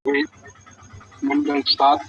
मंडल 7,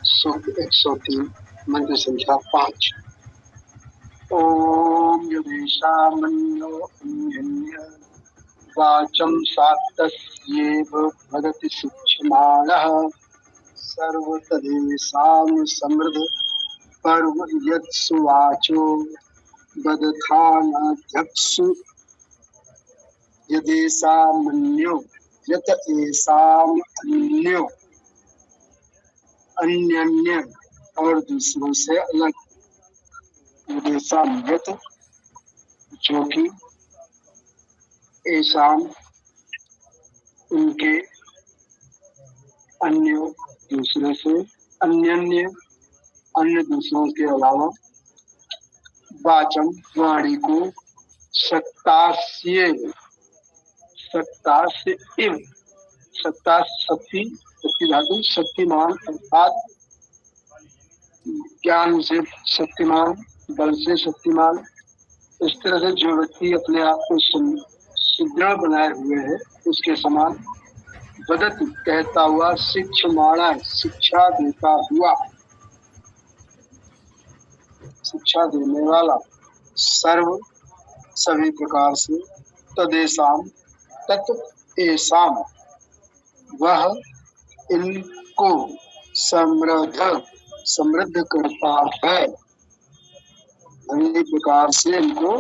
सूक्त 103, मंत्र संख्या 5। ओम यदेशामन्यो अन्यन्य वाचं सात्तस्येव भगति सूक्ष्माणः सर्वतदेशां समृद्ध पर्व यत्सुवाचो ददथानाध्यक्षु यदेशामन्यो यत एषाम् अन्यो अन्यन्य और दूसरों से अलग, यदेशाम्यत जो कि एशाम उनके, अन्य दूसरे से, अन्यन्य अन्य दूसरों के अलावा, वाचम वाणी को, सत्तास्येव सत्तास्य इव सत्ता शक्ति शक्ति धातु शक्तिमान अर्थात ज्ञान से शक्तिमान, बल से शक्तिमान। इस तरह से जो व्यक्ति अपने आप को सुदृढ़ बनाए हुए है उसके समान वदत कहता हुआ, शिक्षमाणा शिक्षा देता हुआ, शिक्षा देने वाला, सर्व सभी प्रकार से, तदेशाम तत् एसाम वह इनको समृद्ध करता है, अन्य प्रकार से इनको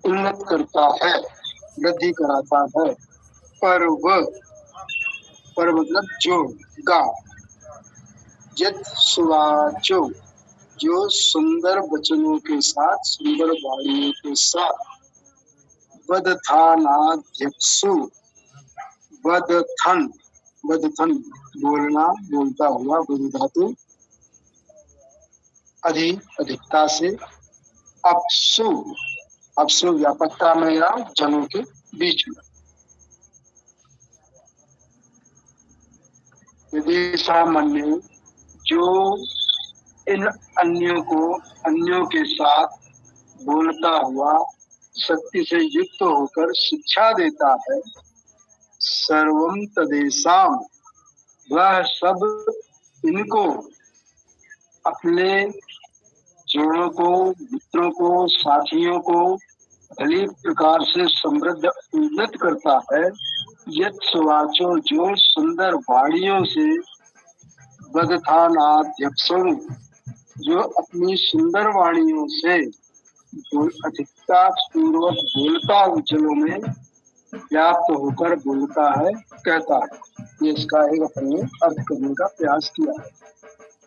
उन्नत करता है, वृद्धि कराता है। पर मतलब जो गा, यत सुवाचो जो सुंदर वचनों के साथ, सुंदर वाणियों के साथ, वदथानाध्यक्षु वदथन वदथन बोलना, बोलता हुआ, वद धातु अधिकता से, अपसु अपसु व्यापकता में या जनों के बीच में, यदि सामान्य जो इन अन्यों के साथ बोलता हुआ शक्ति से युक्त होकर शिक्षा देता है, सर्वम तदेशाम वह सब इनको, अपने जोड़ों को, मित्रों को, साथियों को भली प्रकार से समृद्ध उन्नत करता है। यत सुवाचो जो सुंदर वाणियों से, वदथानाध्यक्षों जो अपनी सुंदर वाणियों से अधिकता पूर्वक बोलता वचनों में व्याप्त होकर बोलता है, कहता है। ये इसका एक अपने अर्थ करने का प्रयास किया है।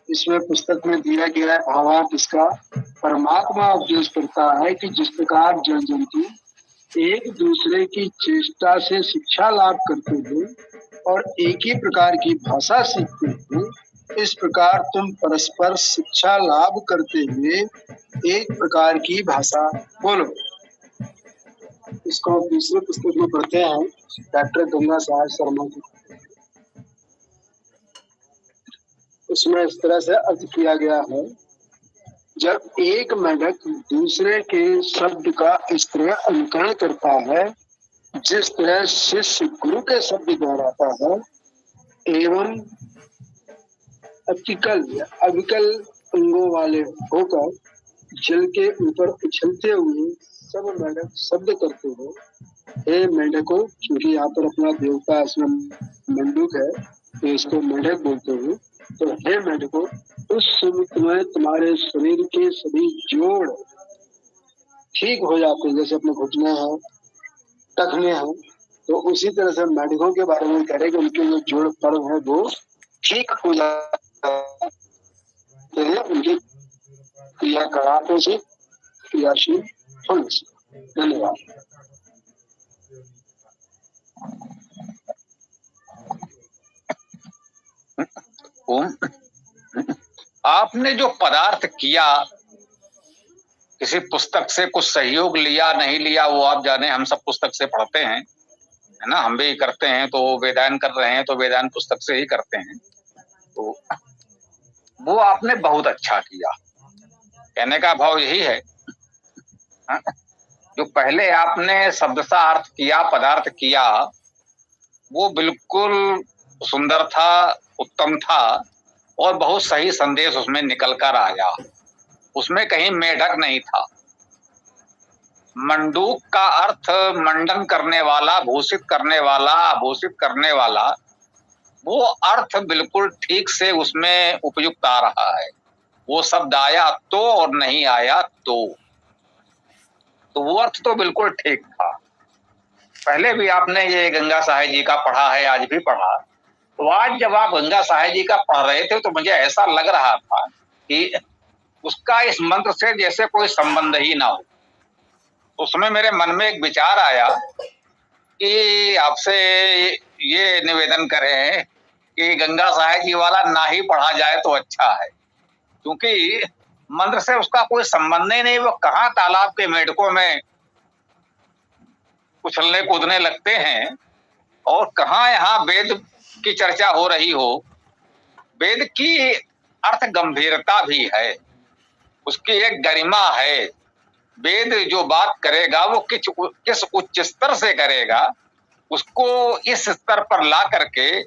इसमें पुस्तक में दिया गया है भावार्थ इसका, परमात्मा उपदेश करता है कि जिस प्रकार जन जंतु एक दूसरे की चेष्टा से शिक्षा लाभ करते हैं और एक ही प्रकार की भाषा सीखते हैं, इस प्रकार तुम परस्पर शिक्षा लाभ करते हुए एक प्रकार की भाषा बोलो। इसको दूसरे पुस्तक में पढ़ते हैं डॉक्टर गंगा साहब शर्मा की, उसमें इस तरह से अर्थ किया गया है, जब एक मेढक दूसरे के शब्द का इस तरह अनुकरण करता है जिस तरह शिष्य गुरु के शब्द दोहराता है, एवं अविकल अंगों वाले होकर जल के ऊपर उछलते हुए सब मेढक शब्द करते हो, हे मेढको, क्योंकि यहाँ पर अपना देवता इसमें मंडूक है तो इसको मेढक बोलते हैं, तो हे मेढको, उस समय में तुम्हारे शरीर के सभी जोड़ ठीक हो जाते हैं, जैसे अपने घुटने हैं, टखने हैं, तो उसी तरह से मेढकों के बारे में कह रहे कि उनके जो जोड़ पर्व है वो ठीक हो जाते हैं, उनकी क्रियाकलापों से, क्रियाशील होने से। धन्यवाद। आपने जो पदार्थ किया, किसी पुस्तक से कुछ सहयोग लिया नहीं लिया वो आप जाने, हम सब पुस्तक से पढ़ते हैं, है ना, हम भी करते हैं। तो वेदांत कर रहे हैं तो वेदांत पुस्तक से ही करते हैं, तो वो आपने बहुत अच्छा किया। कहने का भाव यही है, जो पहले आपने शब्द सा अर्थ किया, पदार्थ किया, वो बिल्कुल सुंदर था, उत्तम था और बहुत सही संदेश उसमें निकल कर आया। उसमें कहीं मेढक नहीं था। मंडूक का अर्थ मंडन करने वाला, भूषित करने वाला, आभूषित करने वाला, वो अर्थ बिल्कुल ठीक से उसमें उपयुक्त आ रहा है। वो शब्द आया तो और नहीं आया तो वो अर्थ तो बिल्कुल ठीक था। पहले भी आपने ये गंगा साहब जी का पढ़ा है, आज भी पढ़ा। तो आज जब आप गंगा साहब जी का पढ़ रहे थे तो मुझे ऐसा लग रहा था कि उसका इस मंत्र से जैसे कोई संबंध ही ना हो। उसमें मेरे मन में एक विचार आया कि आपसे ये निवेदन करें कि गंगा साहब जी वाला ना ही पढ़ा जाए तो अच्छा है, क्योंकि मंत्र से उसका कोई संबंध ही नहीं। वो कहाँ तालाब के मेढकों में उछलने कूदने लगते हैं और कहाँ यहाँ वेद की चर्चा हो रही हो। वेद की अर्थ गंभीरता भी है, उसकी एक गरिमा है। वेद जो बात करेगा वो किस उच्च स्तर से करेगा, उसको इस स्तर पर ला करके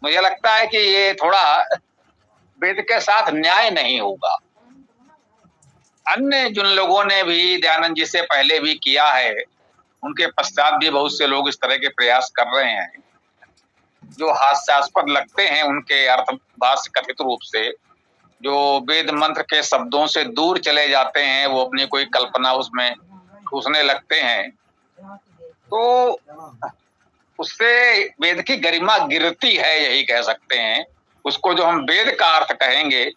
मुझे लगता है कि ये थोड़ा वेद के साथ न्याय नहीं होगा। अन्य जिन लोगों ने भी दयानंद जी से पहले भी किया है, उनके पश्चात भी बहुत से लोग इस तरह के प्रयास कर रहे हैं जो हास्यास्पद लगते हैं। उनके अर्थ भाष्य कथित रूप से जो वेद मंत्र के शब्दों से दूर चले जाते हैं, वो अपनी कोई कल्पना उसमें ठूसने लगते हैं, तो उससे वेद की गरिमा गिरती है, यही कह सकते हैं। उसको जो हम वेद का अर्थ कहेंगे,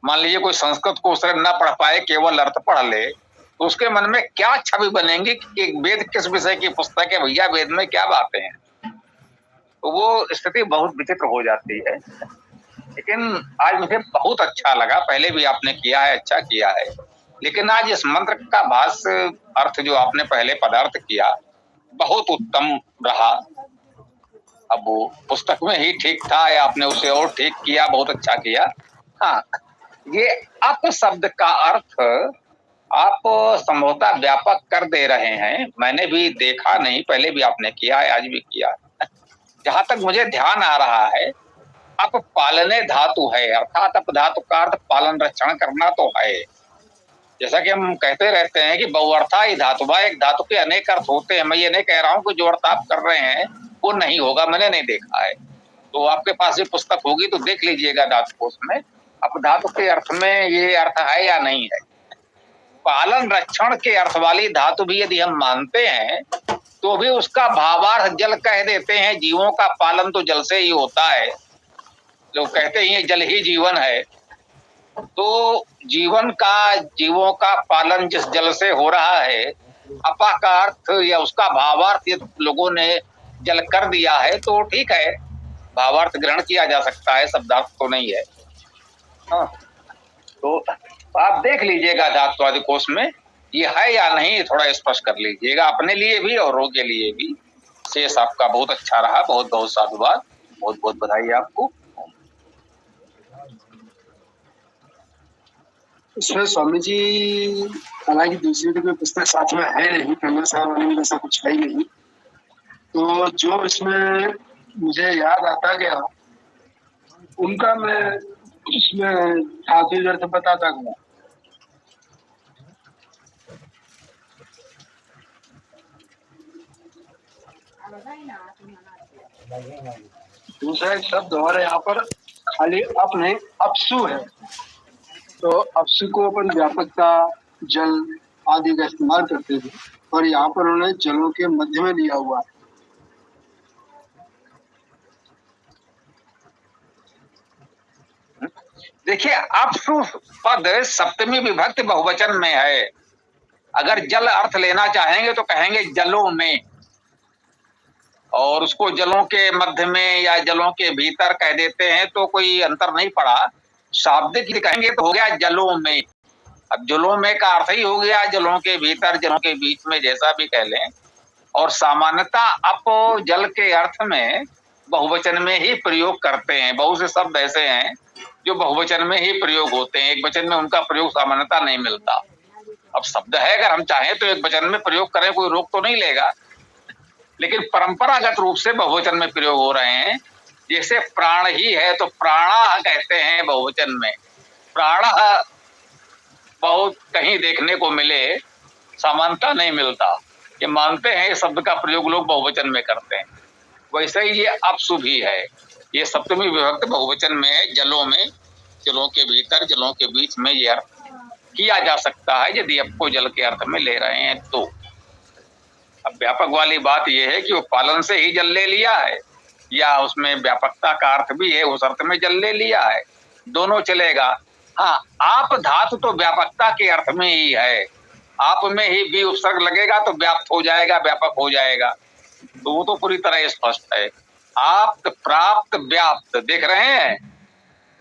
मान लीजिए कोई संस्कृत को उसने न पढ़ पाए, केवल अर्थ पढ़ ले, तो उसके मन में क्या छवि बनेगी कि वेद किस विषय की पुस्तक है, भैया वेद में क्या बातें हैं। तो वो स्थिति बहुत विचित्र हो जाती है। लेकिन आज मुझे बहुत अच्छा लगा, पहले भी आपने किया है, अच्छा किया है, लेकिन आज इस मंत्र का भाष्य अर्थ जो आपने पहले पदार्थ किया, बहुत उत्तम रहा। अब वो पुस्तक में ही ठीक था या आपने उसे और ठीक किया, बहुत अच्छा किया। हाँ, ये अप शब्द का अर्थ आप संभवतः व्यापक कर दे रहे हैं। मैंने भी देखा नहीं, पहले भी आपने किया है, आज भी किया। जहां तक मुझे ध्यान आ रहा है, अप पालने धातु है, अर्थात अप धातु का अर्थ पालन रक्षण करना तो है। जैसा कि हम कहते रहते हैं कि बहुअर्था ही धातुवा, एक धातु के अनेक अर्थ होते हैं। मैं ये नहीं कह रहा हूं कि जो अर्थ आप कर रहे हैं वो नहीं होगा, मैंने नहीं देखा है। तो आपके पास ये पुस्तक होगी तो देख लीजिएगा धातु कोश में, अप धातु के अर्थ में ये अर्थ है या नहीं है। पालन रक्षण के अर्थ वाली धातु भी यदि हम मानते हैं तो भी उसका भावार्थ जल कह देते हैं। जीवों का पालन तो जल से ही होता है, लोग कहते ही जल ही जीवन है। तो जीवों का पालन जिस जल से हो रहा है, अपा का अर्थ या उसका भावार्थ ये लोगों ने जल कर दिया है, तो ठीक है, भावार्थ ग्रहण किया जा सकता है, शब्दार्थ तो नहीं है। हाँ, तो आप देख लीजिएगा धातुवादी कोश में ये है या नहीं, थोड़ा स्पष्ट कर लीजिएगा अपने लिए भी और औरों के लिए भी। शेष आपका बहुत अच्छा रहा, बहुत बहुत साधुवाद, बहुत बहुत बधाई आपको। इसमें स्वामी जी, हालांकि दूसरी कोई पुस्तक साथ में है नहीं, गंगा साहब वाले में ऐसा कुछ है ही नहीं, तो जो इसमें मुझे याद आता गया उनका मैं उसमें धातु अर्थ बताता गया। दूसरा एक शब्द और है यहाँ पर, खाली अप नहीं, अपसु है। तो अपसु को अपन व्यापकता, जल आदि का इस्तेमाल करते थे, और यहाँ पर उन्होंने जलों के मध्य में लिया हुआ है। देखिए, अपसु पद सप्तमी विभक्ति बहुवचन में है। अगर जल अर्थ लेना चाहेंगे तो कहेंगे जलों में, और उसको जलों के मध्य में या जलों के भीतर कह देते हैं तो कोई अंतर नहीं पड़ा। शाब्दिक कहेंगे तो हो गया जलों में। अब जलों में का अर्थ ही हो गया जलों के भीतर, जलों के बीच में, जैसा भी कह लें। और सामान्यतः अप जल के अर्थ में बहुवचन में ही प्रयोग करते हैं। बहुत से शब्द ऐसे हैं जो बहुवचन में ही प्रयोग होते हैं, एक वचन में उनका प्रयोग सामान्यतः नहीं मिलता। अब शब्द है, अगर हम चाहें तो एक वचन में प्रयोग करें, कोई रोक तो नहीं लेगा, लेकिन परंपरागत रूप से बहुवचन में प्रयोग हो रहे हैं। जैसे प्राण ही है तो प्राणा कहते हैं बहुवचन में। प्राण बहुत कहीं देखने को मिले, समानता नहीं मिलता। ये मानते हैं इस शब्द का प्रयोग लोग बहुवचन में करते हैं। वैसे ही ये अपशु भी है, ये सप्तमी विभक्त बहुवचन में है। जलों में, जलों के भीतर, जलों के बीच में ये अर्थ किया जा सकता है यदि आपको जल के अर्थ में ले रहे हैं तो। अब व्यापक वाली बात यह है कि वो पालन से ही जल ले लिया है या उसमें व्यापकता का अर्थ भी है, उस अर्थ में जल ले लिया है, दोनों चलेगा। हाँ, आप धातु तो व्यापकता के अर्थ में ही है, आप में ही भी उपसर्ग लगेगा तो व्याप्त हो जाएगा, व्यापक हो जाएगा, तो वो तो पूरी तरह स्पष्ट है। आप्त, प्राप्त, व्याप्त देख रहे हैं,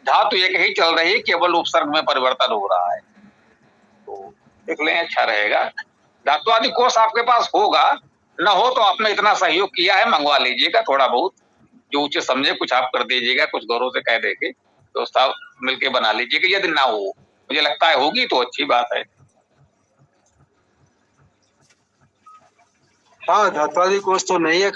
धातु एक ही चल रही, केवल उपसर्ग में परिवर्तन हो रहा है, तो देख लें अच्छा रहेगा। धातु आदि कोष आपके पास होगा, न हो तो आपने इतना सहयोग किया है, मंगवा लीजिएगा थोड़ा बहुत, जो उचित समझे कुछ आप कर दीजिएगा, कुछ गौरव से कह देंगे तो साहब मिलके बना लीजिएगा। यदि ना हो, मुझे लगता है होगी तो अच्छी बात है। हाँ, धात्वादी कोष तो नहीं है।